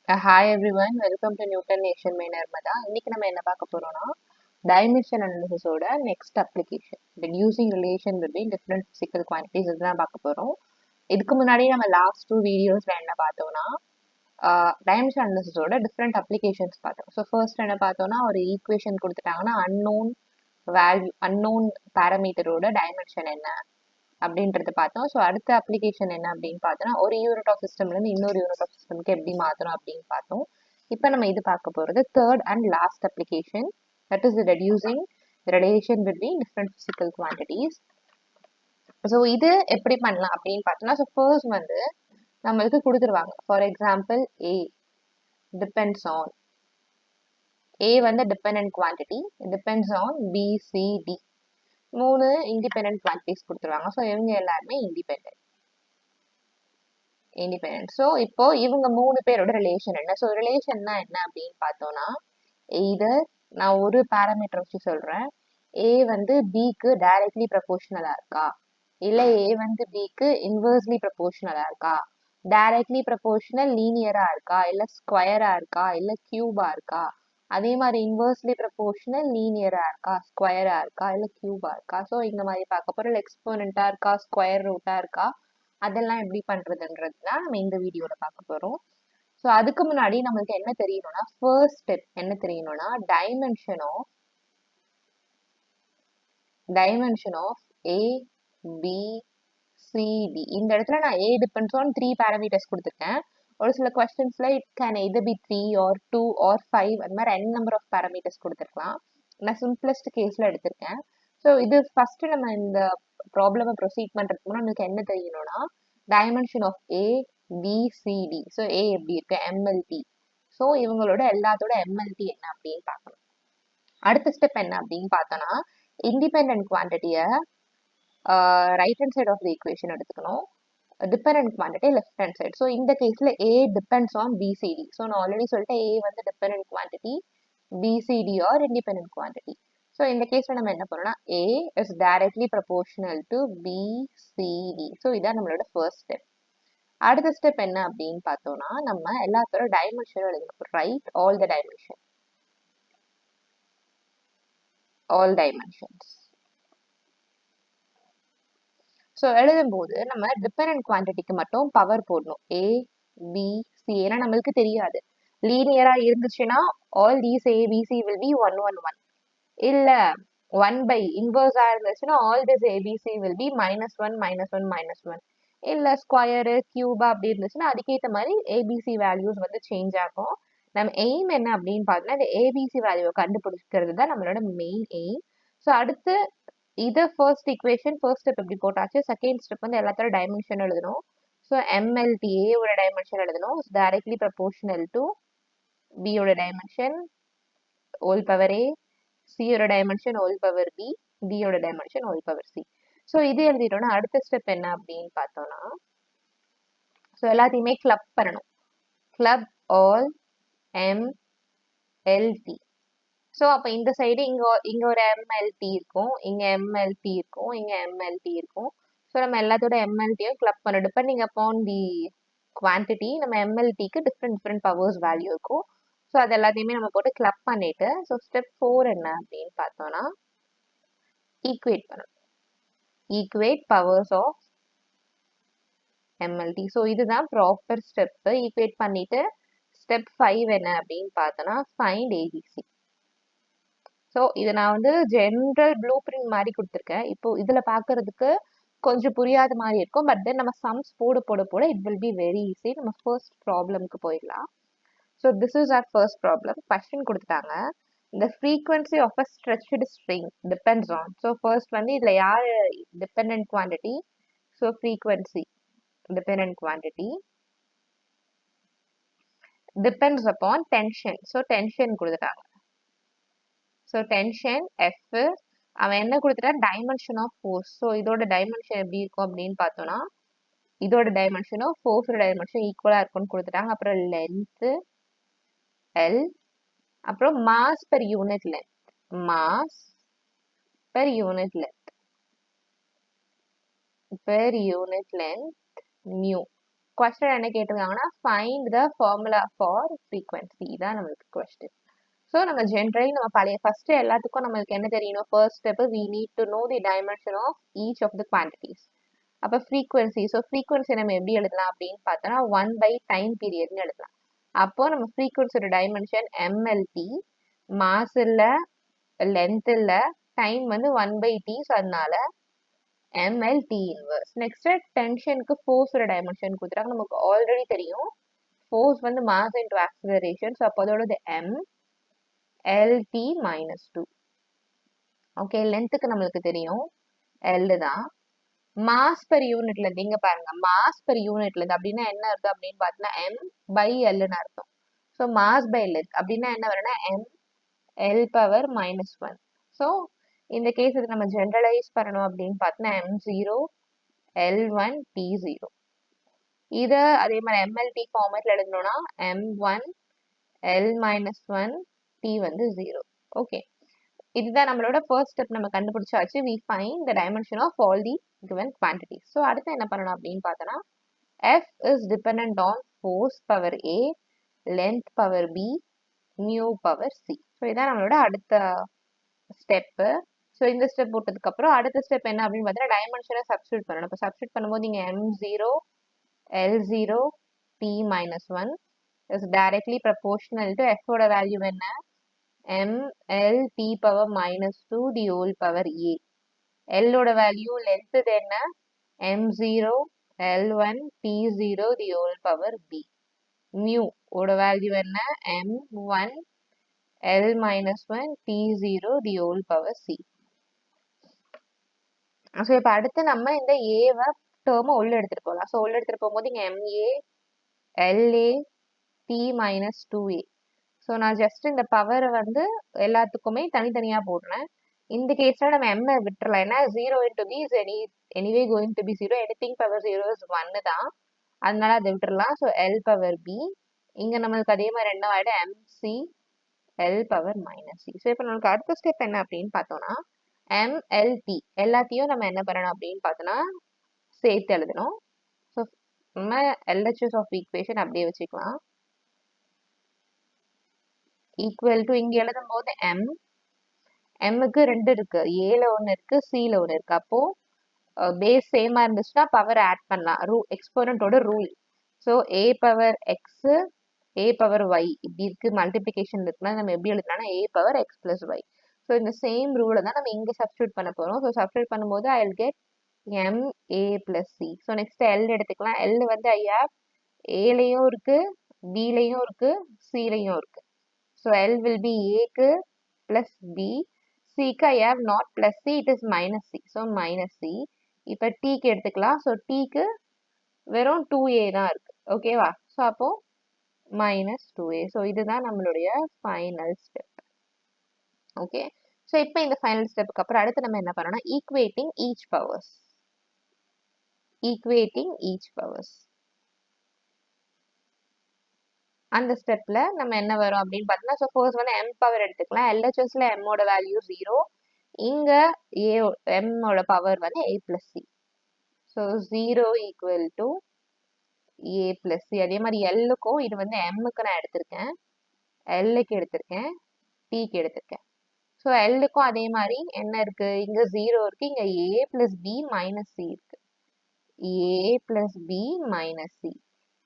Hi everyone, welcome to Newton Nation by Narmada. இன்னைக்கு நம்ம என்ன பார்க்க போறோம்னா டைமென்ஷன் அனாலிசிஸோட next application reducing relation between different physical quantities இதுதான் பார்க்க போறோம். இதுக்கு முன்னாடி நம்ம லாஸ்ட் டூ வீடியோஸ்ல என்ன பார்த்தோம்னா டைமென்ஷன் அனாலிசிஸோட டிஃப்ரெண்ட் அப்ளிகேஷன்ஸ் பார்த்தோம். ஸோ ஃபர்ஸ்ட் என்ன பார்த்தோம்னா ஒரு ஈக்குவேஷன் கொடுத்துட்டாங்கன்னா அன்னோன் பேராமீட்டரோட டைமென்ஷன் என்ன அப்படின்றத பார்த்தோம். ஸோ அடுத்த அப்ளிகேஷன் என்ன அப்படின்னு பார்த்தோம்னா ஒரு யூனிட் ஆஃப் சிஸ்டம்லேருந்து இன்னொரு யூனிட் ஆஃப் சிஸ்டம்க்கு எப்படி மாற்றணும் அப்படின்னு பார்த்தோம். இப்போ நம்ம இது பார்க்க போகிறது third and last application, that is reducing relation between different physical quantities. So இது எப்படி பண்ணலாம் அப்படின்னு பார்த்தோம்னா, ஸோ ஃபர்ஸ்ட் வந்து நம்மளுக்கு கொடுத்துருவாங்க. For example depends on A வந்து dependent quantity, depends on BCD மூணு இண்டிபெண்டன்ட் குவான்டிட்டிஸ் கொடுத்துருவாங்க. ஸோ இவங்க எல்லாருமே இண்டிபெண்டன்ட். ஸோ இப்போ இவங்க மூணு பேரோட ரிலேஷன் என்ன? ஸோ ரிலேஷன்னா என்ன அப்படின்னு பார்த்தோம்னா, எய்தர் நான் ஒரு பேராமீட்டர் வச்சு சொல்றேன், ஏ வந்து பிக்கு டைரக்ட்லி ப்ரப்போர்ஷனலா இருக்கா, இல்லை ஏ வந்து பிக்கு இன்வெர்ஸ்லி ப்ரப்போர்ஷனலா இருக்கா, டைரக்ட்லி ப்ரப்போர்ஷனல் லீனியரா இருக்கா, இல்லை ஸ்கொயரா இருக்கா, இல்லை கியூபா இருக்கா, அதே மாதிரி இன்வெர்ஸ்லி ப்ரப்போர்ஷனல் லீனியரா இருக்கா, ஸ்கொயரா இருக்கா, இல்லை கியூபா இருக்கா. ஸோ இந்த மாதிரி பார்க்க போறோம். எக்ஸ்போனண்டா இருக்கா, ஸ்கொயர் ரூட்டா இருக்கா, அதெல்லாம் எப்படி பண்றதுன்றது தான் நம்ம இந்த வீடியோல பார்க்க போறோம். ஸோ அதுக்கு முன்னாடி நம்மளுக்கு என்ன தெரியணும்னா, ஃபர்ஸ்ட் ஸ்டெப் என்ன தெரியணும்னா, dimension of A B C D. இந்த இடத்துல நான் ஏ டிபெண்ட்ஸ் ஆன் 3 பேராமீட்டர்ஸ் கொடுத்துருக்கேன். ஒரு சில கொஸ்டின்ஸ்ல it can either be 3 or 2 or 5 அந்த மாதிரி n நம்பர் ஆஃப் பேராமீட்டர்ஸ் கொடுத்துருக்கலாம். நான் சிம்பிளஸ்ட் கேஸ்ல எடுத்திருக்கேன். ஸோ இது ஃபர்ஸ்ட் நம்ம இந்த ப்ராப்ளமை ப்ரொசீட் பண்றதுக்கு முன்னாடி நமக்கு என்ன தெரியணும்னா, dimension of A B C D. So A எப்படி இருக்கு, எம்எல்டி. ஸோ இவங்களோட எல்லாத்தோட எம்எல்டி என்ன அப்படின்னு பார்க்கணும். அடுத்த ஸ்டெப் என்ன அப்படின்னு பார்த்தோம்னா, இண்டிபெண்டன்ட் குவான்டிட்டியை right hand side of the equation எடுத்துக்கணும், dependent quantity left hand side. So இந்த கேஸ்ல A depends on BCD. So நான் ஆல்ரெடி சொல்லிட்டேன், ஏ வந்து dependent quantity, BCD are independent quantity. So இந்த கேஸ்ல நம்ம என்ன பண்ணோம்னா, A is directly proportional to BCD. So இதான் நம்மளோட ஃபர்ஸ்ட் ஸ்டெப். அடுத்த ஸ்டெப் என்ன அப்படின்னு பார்த்தோம்னா, நம்ம எல்லாத்தோட டைமென்ஷனும் எழுதணும். Right all the dimension, all dimensions. So எழுதும்போது நம்ம டிபெண்டன்ட் குவான்டிட்டிக்கு மட்டும் பவர் போடணும், ஏ பி சி. ஏன்னா நம்மளுக்கு தெரியாது, லீனியரா இருந்துச்சுன்னா all these ABC will be 1 1 1. இல்ல 1 பை இன்வர்ஸா இருந்துச்சுன்னா all this ABC will be -1 -1 -1. இல்ல ஸ்கொயரு கியூபா அப்படி இருந்துச்சுன்னா அதுக்கேற்ற மாதிரி ஏபிசி வேல்யூஸ் வந்து சேஞ்ச் ஆகும். நம்ம எய்ம் என்ன அப்படின்னு பார்த்தோம்னா, இந்த ஏபிசி வேல்யூவை கண்டுபிடிக்கிறது தான் நம்மளோட மெயின் எய்ம். ஸோ அடுத்து இது ஃபர்ஸ்ட் ஈக்குவேஷன், ஃபர்ஸ்ட் ஸ்டெப் எப்படி போட்டாச்சு. செகண்ட் ஸ்டெப் வந்து எல்லாத்தோட டைமென்ஷன் எழுதணும். ஸோ எம்எல்டி ஏவோட டைமென்ஷன் எழுதணும், டைரக்ட்லி ப்ரப்போர்ஷனல் டு பியோட டைமென்ஷன் ஹோல் பவர் ஏ, சியோட டைமென்ஷன் ஹோல் பவர் பி, டியோட dimension whole power C. So இது எழுதிட்டோம்னா அடுத்த ஸ்டெப் என்ன அப்படின்னு பார்த்தோம்னா, ஸோ எல்லாத்தையுமே கிளப் பண்ணணும். Club all MLD. ஸோ அப்போ இந்த சைடு இங்க ஒரு எம்எல்டி இருக்கும், இங்க எம்எல்டி இருக்கும், இங்க எம்எல்டி இருக்கும். ஸோ நம்ம எல்லாத்தோட எம்எல்டியும் கிளப் பண்ண டிபெண்டிங் அப்பான் தி குவான்டிட்டி, நம்ம எம்எல்டிக்கு டிஃப்ரெண்ட் பவர்ஸ் வேல்யூ இருக்கும். ஸோ அது எல்லாத்தையுமே நம்ம போட்டு கிளப் பண்ணிட்டு, ஸோ ஸ்டெப் 4 என்ன அப்படின்னு பார்த்தோம்னா, ஈக்குவேட் பண்ணணும். Equate powers of MLT. So இதுதான் ப்ராப்பர் ஸ்டெப். ஈக்குவேட் பண்ணிட்டு ஸ்டெப் 5 என்ன அப்படின்னு பார்த்தோம்னா, ஃபைண்ட் ஏபிசி. ஸோ இதை நான் வந்து ஜென்ரல் ப்ளூ பிரிண்ட் மாதிரி கொடுத்துருக்கேன். இப்போ இதில் பார்க்கறதுக்கு கொஞ்சம் புரியாத மாதிரி இருக்கும், பட் தென் நம்ம சம்ஸ் போட போட போட it will be very easy. நம்ம ஃபர்ஸ்ட் ப்ராப்ளம்க்கு போயிடலாம். So this is our first problem. Question கொடுத்துட்டாங்க, the frequency of a stretched string depends on. So ஃபர்ஸ்ட் வந்து இதில் யார் dependent quantity? So frequency dependent quantity depends upon tension. So tension கொடுத்துட்டாங்க. So tension F, அவன் என்ன கொடுத்துட்டான், டைமென்ஷன் ஆஃப் ஃபோர்ஸ். ஸோ இதோட டைமென்ஷன் எப்படி இருக்கும் அப்படின்னு பார்த்தோம்னா, இதோட டைமென்ஷனும் ஃபோர்ஸோட டைமென்ஷன் ஈக்குவலாக இருக்கும்னு கொடுத்துட்டாங்க. அப்புறம் லென்த்து எல், அப்புறம் mass per unit length, mass per unit length, per unit length mu. Question என்ன கேட்டிருக்காங்கன்னா find the formula for frequency இதான் நம்மளுக்கு கொஸ்டின். ஸோ நம்ம ஜென்ரலி நம்ம பழைய ஃபர்ஸ்ட் எல்லாத்துக்கும் நம்மளுக்கு என்ன தெரியணும், first step we need to know the dimension of each of the quantities. அப்போ ஃப்ரீக்வன்சி, ஸோ ஃப்ரீக்வன்சி நம்ம எப்படி எழுதலாம் அப்படின்னு பார்த்தோன்னா 1 / டைம் பீரியட்னு எழுதலாம். அப்போ நம்ம ஃப்ரீக்வன்சியோட டைமென்ஷன் எம்எல்டி, மாஸ் இல்லை, லென்த் இல்லை, டைம் வந்து 1/t, ஸோ அதனால mlt இன்வர்ஸ். நெக்ஸ்ட் டென்ஷனுக்கு ஃபோர்ஸோட டைமென்ஷன் கொடுத்துட்டாங்க. நமக்கு ஆல்ரெடி தெரியும் ஃபோர்ஸ் வந்து மாஸ் இன்டூ ஆக்சிலரேஷன், ஸோ அப்போ அதோட m lt - 2. ஓகே, லென்த்துக்கு நம்மளுக்கு தெரியும் L தான். மாஸ் பெர் யூனிட்ல இருந்து இங்க பாருங்க, மாஸ் பெர் யூனிட்ல இருந்து அப்படின்னா என்ன அர்த்தம் அப்படின்னு பார்த்தீங்கன்னா m/Lன்னு அர்த்தம். ஸோ மாஸ் பை லென்த் அப்படின்னா என்ன வரும்னா mL⁻⁻1. ஸோ இந்த கேஸ் இது நம்ம ஜென்ரலைஸ் பண்ணணும் அப்படின்னு பார்த்தோன்னா m0 L1 T0. இதை அதே மாதிரி mlt ஃபார்மேட்ல எழுதணும்னா m1 L-1 T வந்து 0. ஓகே, இதுதான் நம்மளோட ஃபர்ஸ்ட் ஸ்டெப். நம்ம கண்டுபிடிச்சாச்சு we find the dimension of all the given quantities. So அடுத்து என்ன பண்ணணும் அப்படின்னு பார்த்தோன்னா F is dependent on force power A, length power B, mu power C. So இதான் நம்மளோட அடுத்த ஸ்டெப்பு. ஸோ இந்த ஸ்டெப் போட்டதுக்கு அப்புறம் அடுத்த ஸ்டெப் என்ன அப்படின்னு பார்த்தீங்கன்னா டைமென்ஷனை சப்ஸ்டியூட் பண்ணணும். இப்போ சப்ஸ்டியூட் பண்ணும்போது நீங்க m0 L0 T-1 is directly proportional to F ஓட வேல்யூ என்ன mLt⁻⁻2 the whole power A. L ஓட வேல்யூ லென்த் என்ன m0 L1 T0 the whole power B. mu ஓட வேல்யூ என்ன m1 L-1 T0 the whole power C. So இப்போ அடுத்து நம்ம இந்த ஏவை டேர்மை உள்ள எடுத்துட்டு போகலாம். ஸோ உள்ள எடுத்துட்டு போகும்போது இங்கே MA LA T-2A. ஸோ நான் ஜஸ்ட் இந்த பவரை வந்து எல்லாத்துக்குமே தனித்தனியாக போடுறேன். இந்த கேஸில் நம்ம M விட்டுறலாம், ஏன்னா 0 into B is anyway going to be 0, anything power 0 is 1 தான், அதனால அதை விட்டுறலாம். ஸோ L⁻B, இங்கே நம்மளுக்கு அதே மாதிரி என்ன ஆகிடும் MC L⁻-C. ஸோ இப்போ நம்மளுக்கு அடுத்த ஸ்டெப் என்ன அப்படின்னு பார்த்தோம்னா MLT எல்லாத்தையும் நம்ம என்ன பண்ணணும் அப்படின்னு பார்த்தோன்னா சேர்த்து எழுதணும். ஸோ நம்ம LHS ஆஃப் ஈக்குவேஷன் அப்படியே வச்சுக்கலாம். ஈக்குவல் டு இங்கே எழுதும் போது எம்முக்கு 2 இருக்கு, ஏல 1 இருக்கு, சில 1 இருக்கு. அப்போ பேஸ் சேமா இருந்துச்சுன்னா பவர் ஆட் பண்ணலாம், எக்ஸ்போனண்டோட rule. So A power X A power Y இப்படி இருக்கு, மல்டிபிளிகேஷன் இருக்குன்னா நம்ம எப்படி எழுதலாம்னா A power X plus Y. So இந்த சேம் ரூலை தான் நம்ம இங்கே சப்ஸ்டியூட் பண்ண போகிறோம். ஸோ சப்ஸ்டியூட் பண்ணும்போது I will get MA plus C. So next L எடுத்துக்கலாம். L வந்து ஐ ஹேவ் ஏலையும் இருக்கு, பிலையும் இருக்கு, சிலையும் இருக்கு. ஸோ L will be ஏக்கு plus B, சிக்கு I have not plus C, it is minus C. So minus C. இப்போ டீக்கு எடுத்துக்கலாம். ஸோ டீக்கு வெறும் 2A தான் இருக்கு, ஓகேவா? ஸோ அப்போ minus 2A. ஸோ இதுதான் நம்மளுடைய ஃபைனல் ஸ்டெப். ஓகே, ஸோ இப்போ இந்த ஃபைனல் ஸ்டெப்புக்கு அப்புறம் அடுத்து நம்ம என்ன பண்ணோம்னா equating each powers. Equating each powers அந்த ஸ்டெப்ல நம்ம என்ன வரும் அப்படின்னு பார்த்தோம்னா, ஸோ ஃபர்ஸ்ட் வந்து m பவர் எடுத்துக்கலாம். LHSல m ஓட வேல்யூ 0, இங்க a m ஓட பவர் வந்து a plus c. So 0 equal to a plus c. அதே மாதிரி Lக்கும் இது வந்து mக்கு நான் எடுத்திருக்கேன், Lக்கு எடுத்திருக்கேன், tக்கு எடுத்திருக்கேன். ஸோ Lக்கும் அதே மாதிரி என்ன இருக்கு, இங்க 0 இருக்கு, இங்க a plus b minus c இருக்கு, a plus b minus c.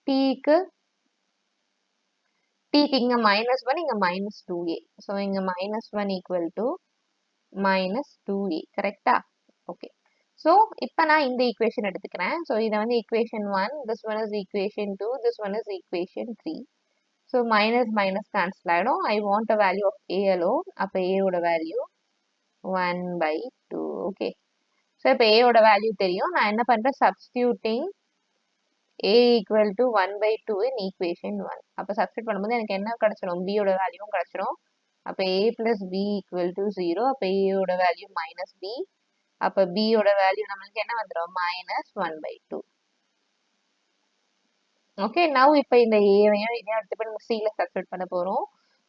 tக்கு இங்க -1, இங்க -2a. ஸோ இங்க -1 ஈக்குவல் டு -2a, கரெக்டா? ஓகே, ஸோ இப்போ நான் இந்த ஈக்குவேஷன் எடுத்துக்கிறேன். ஸோ இதை வந்து equation 1, this one is equation 2, this one is equation 3. So minus minus cancel ஆகிடும். I want a value of a alone. அப்போ a ஓட வேல்யூ 1/2. ஓகே, ஸோ இப்போ a ஓட வேல்யூ தெரியும். நான் என்ன பண்ணுறேன், substituting a equal to 1/2 in equation 1. அப்போ சப்ஸ்டியூட் பண்ணும்போது எனக்கு என்ன கிடைச்சிடும், b ஓட வேல்யூவும் கிடைச்சிடும். அப்போ a plus b equal to 0. அப்போ a ஓட வேல்யூ -b. அப்போ b ஓட வேல்யூ நம்மளுக்கு என்ன வந்துடும், -1/2. ஓகே, நவ் இப்போ இந்த ஏவையும் இதையும் எடுத்து போய் நம்ம சியில் சப்ஸ்டியூட் பண்ண போகிறோம்.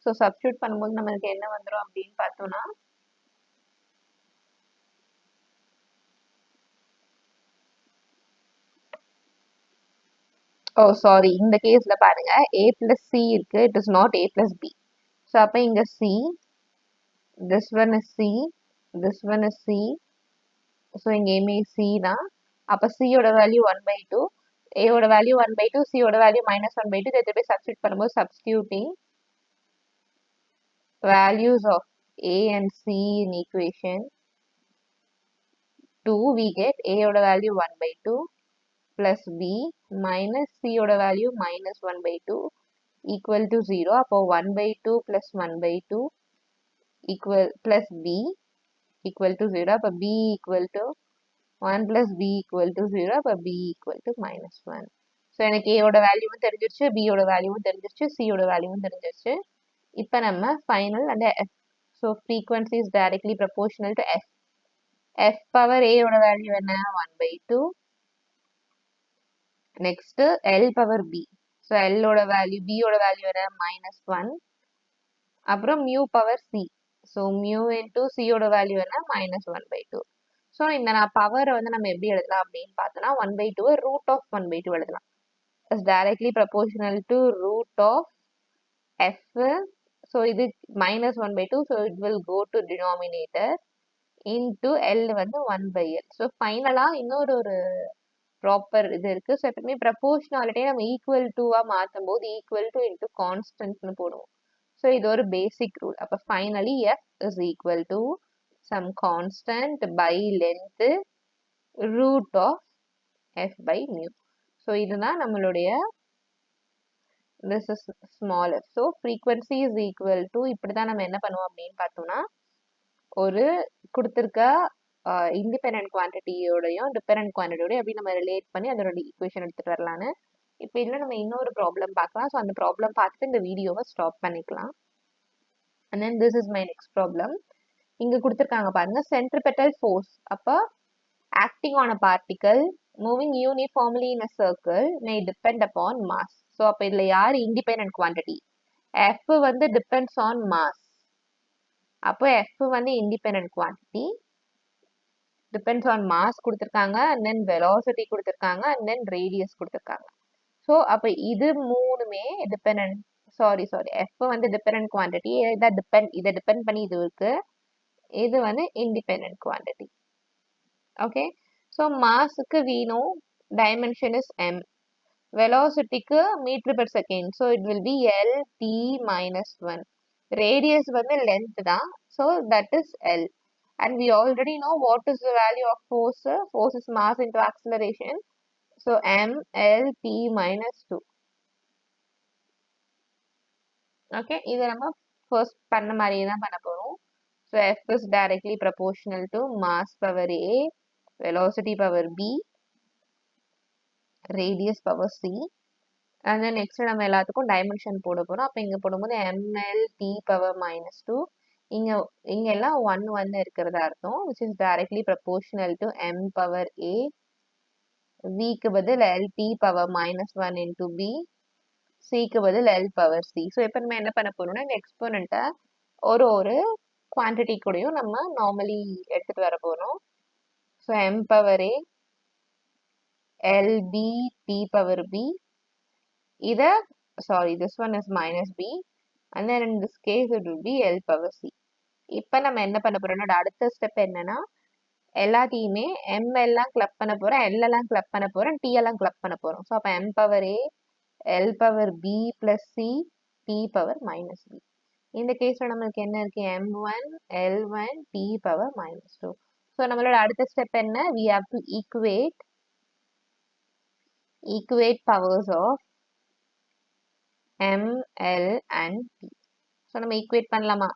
ஸோ சப்ஸ்டியூட் பண்ணும்போது நம்மளுக்கு என்ன வந்துடும் அப்படின்னு பார்த்தோம்னா ஓ சாரி, இந்த கேஸ்ல பாருங்க a plus c இருக்கு, it is not a plus b. So அப்போ இங்க c, this one is c, this one is c. So இங்கேயுமே c தான். அப்போ c ஓட வேல்யூ 1/2, a ஓட வேல்யூ 1/2, c ஓட வேல்யூ -1/2. இதை திருப்பி சப்ஸ்டியூட் பண்ணும்போது substituting values of a and c in equation 2, we get a ஓட value 1/2 plus b minus c ஓட வேல்யூ -1/2 equal to 0. அப்போ 1/2 plus 1/2 equal plus b equal to 0. அப்போ b equal to 1 plus b equal to 0. அப்போ b equal to -1. So எனக்கு a ஓட வேல்யூவும் தெரிஞ்சிருச்சு, b ஓட வேல்யூவும் தெரிஞ்சிருச்சு, c ஓட வேல்யூவும் தெரிஞ்சிருச்சு. இப்போ நம்ம ஃபைனல் அந்த f. So frequency is directly proportional to f. f power a ஓட வேல்யூ என்ன? 1/2. Next l power b. So l ஓட வேல்யூ, b ஓட வேல்யூ என்ன? -1. அப்புறம் mu power c. So mu into c ஓட வேல்யூ என்ன? -1/2. ஸோ இந்த நான் பவரை வந்து நம்ம எப்படி எழுதலாம் அப்படின்னு பார்த்தோம்னா 1/2 root of 1/2 எழுதலாம். It's directly proportional to root of f. So இது -1/2, so it will go to denominator into l வந்து 1/l. ஸோ ஃபைனலாக இன்னொரு ப்ராப்பர் இது இருக்கு. ஸோ எப்பவுமே ப்ரப்போர்ஷனாலிட்டியை நம்ம ஈக்குவல் டுவா மாற்றும் போது ஈக்குவல் டு இன்ட்டு கான்ஸ்டன்ட்னு போடுவோம். ஸோ இது ஒரு பேசிக் ரூல். அப்போ finally F is equal to some constant by length root of F by mu. So இதுதான் நம்மளுடைய this is small f. So frequency is equal to இப்படி தான் நம்ம என்ன பண்ணுவோம் அப்படின்னு பார்த்தோம்னா ஒரு கொடுத்துருக்க இண்டிபெண்டன்ட் குவான்டிட்டியோடையும் டிபெண்டன்ட் குவான்டிட்டியோடையும் எப்படி நம்ம ரிலேட் பண்ணி அதோட ஈக்குவேஷன் எடுத்துகிட்டு வரலான்னு. இப்போ இதில் நம்ம இன்னொரு ப்ராப்ளம் பார்க்கலாம். ஸோ அந்த ப்ராப்ளம் பார்த்துட்டு இந்த வீடியோவை ஸ்டாப் பண்ணிக்கலாம். And then this is my next problem. இங்கே கொடுத்துருக்காங்க பாருங்க, சென்ட்ரிபெட்டல் ஃபோர்ஸ். அப்போ acting on a particle moving uniformly in a circle May depend upon mass. So அப்போ இதில் யார் இண்டிபெண்டன்ட் குவான்டிட்டி? எஃப் வந்து டிபெண்ட்ஸ் ஆன் மாஸ். அப்போ எஃப் வந்து independent quantity, depends on mass கொடுத்துருக்காங்க, அண்ட் தென் வெலாசிட்டி கொடுத்துருக்காங்க, and then radius கொடுத்துருக்காங்க. So அப்போ இது மூணுமே டிபெண்ட், சாரி எஃப் வந்து டிபெண்டன்ட் குவான்டிட்டி, இதை டிபெண்ட் பண்ணி இது இருக்கு, இது வந்து இண்டிபெண்டன்ட் குவான்டிட்டி. ஓகே, ஸோ மாஸுக்கு வீணும் டைமென்ஷன் இஸ் m, வெலாசிட்டிக்கு metre per second, so it will be L T -1. Radius வந்து லென்த் தான், so that is L. And we already know what is the value of force. Force is mass into acceleration. So m l t -2. Okay, இதை நம்ம first பண்ண மாதிரியே தான் பண்ண போறோம். So f is directly proportional to mass power a, velocity power b, radius power c. And then next நம்ம எல்லாத்துக்கும் dimension போட போறோம். அப்போ இங்க போடும்போது ml t power -2. இங்க எல்லாம் 1 இருக்கிறதா அர்த்தம், which is directly proportional to m power a. v க்கு பதில் l t power -1 into b, c க்கு பதில் l power c. ஸோ இப்போ நம்ம என்ன பண்ண போறோம்னா இந்த எக்ஸ்போனண்ட்டை ஒரு குவான்டிட்டி கூடயும் நம்ம நார்மலி எடுத்துட்டு வர போறோம். So m power a, l b t power b. இதை this one is -b, and then in this case it will be l power c. இப்போ நம்ம என்ன பண்ண போறோம்னா அடுத்த ஸ்டெப் என்னன்னா எல்லாத்தையுமே m எல்லாம் கிளப் பண்ண போறோம், l எல்லாம் கிளப் பண்ண போறோம், t எல்லாம் கிளப் பண்ண போறோம். ஸோ அப்போ m power a, l power b plus c, t power -b. இந்த கேஸ்ல நம்மளுக்கு என்ன இருக்கு? m1 l1 t power -2. So நம்மளோட அடுத்த ஸ்டெப் என்ன? we have to equate powers of m, l and t. So நம்ம ஈக்குவேட் பண்ணலாமா?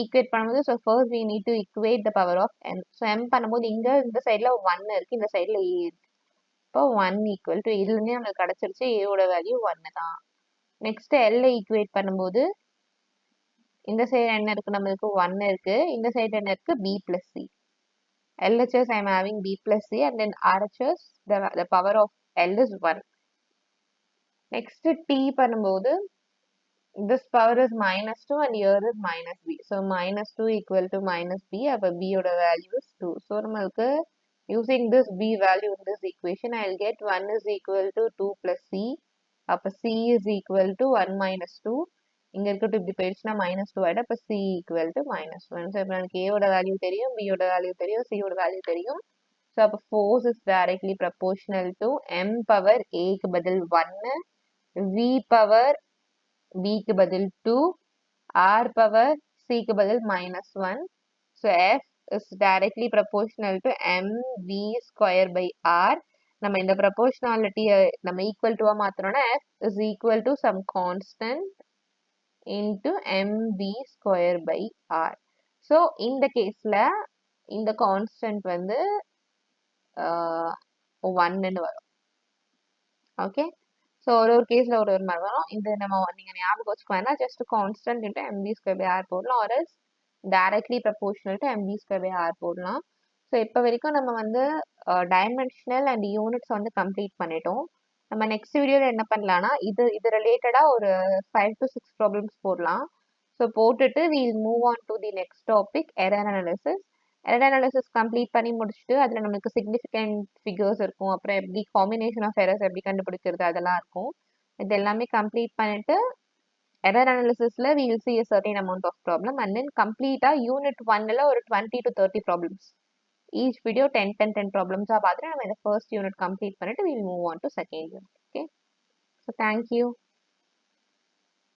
ஈக்குவேட் பண்ணும்போது so first we need to equate the power of m. So m பண்ணும்போது இங்கே இந்த சைடில் 1 இருக்கு, இந்த சைடில் a இருக்கு. இப்போ 1 ஈக்குவல் டு இதுலேருந்தே நம்மளுக்கு கிடச்சிருச்சு ஏயோட வேல்யூ 1 தான். நெக்ஸ்ட் l ஈக்குவேட் பண்ணும்போது இந்த சைடு என்ன இருக்கு? நம்மளுக்கு 1 இருக்கு, இந்த சைடு என்ன இருக்கு? b plus c. LHS I am having b plus c, and then RHS the power of l is 1. Next t பண்ணும்போது this power is -2 and here is -b. So -2 equal to -b. அப்போ b ஓட value is 2. So நம்மளுக்கு using this b value in this equation, I will get 1 is equal to 2 plus c அப்போ c is equal to 1 minus 2. இங்க இருக்கட்டும் இப்படி போயிடுச்சுன்னா -2 ஆயிடும். அப்போ c equal to -1. ஸோ இப்போ எனக்கு a ஓட வேல்யூ தெரியும், b ஓட வேல்யூ தெரியும், c ஓட வேல்யூ தெரியும். ஸோ அப்போ force is directly proportional to m power aக்கு பதில் 1, v power bக்கு பதில் 2, r power cக்கு பதில் -1. So F is directly proportional to mv square by r. நம்ம இந்த proportionality நம்ம equal to மாத்தணும்னா F is equal to some constant into mv square by r. So இந்த கேஸ்ல இந்த constant வந்து 1ன்னு வரும். ஓகே, ஸோ ஒரு கேஸ்ல ஒரு மாதிரி வரும். இது நம்ம நீங்க ஞாபகம் வச்சுக்கோன்னா just constant into mv square by R போடலாம், or else directly proportional to mv square by R போடலாம். ஸோ இப்போ வரைக்கும் நம்ம வந்து டைமென்ஷனல் அண்ட் யூனிட்ஸ் வந்து கம்ப்ளீட் பண்ணிட்டோம். நம்ம நெக்ஸ்ட் வீடியோவில் என்ன பண்ணலாம்னா இது ரிலேட்டடாக ஒரு 5 to 6 ப்ராப்ளம்ஸ் போடலாம். ஸோ போட்டுட்டு wheel move on to the next topic error analysis. Error analysis complete பண்ணி முடிச்சுட்டு அதில் நமக்கு சிக்னிஃபிகண்ட் ஃபிகர்ஸ் இருக்கும், அப்புறம் எப்படி காம்பினேஷன் ஆஃப் எரர்ஸ் எப்படி கண்டுபிடிக்கிறது அதெல்லாம் இருக்கும். இது எல்லாமே கம்ப்ளீட் பண்ணிட்டு error அனாலிசிஸ்ல we will see a certain amount of problem and then கம்ப்ளீட்டா யூனிட் 1ல ஒரு 20 to 30 ப்ராப்ளம்ஸ், ஈச் வீடியோ 10 ப்ராப்ளம்ஸாக பார்த்துட்டு நம்ம இந்த ஃபர்ஸ்ட் யூனிட் கம்ப்ளீட் பண்ணிட்டு we will move on to second unit. Okay, so thank you.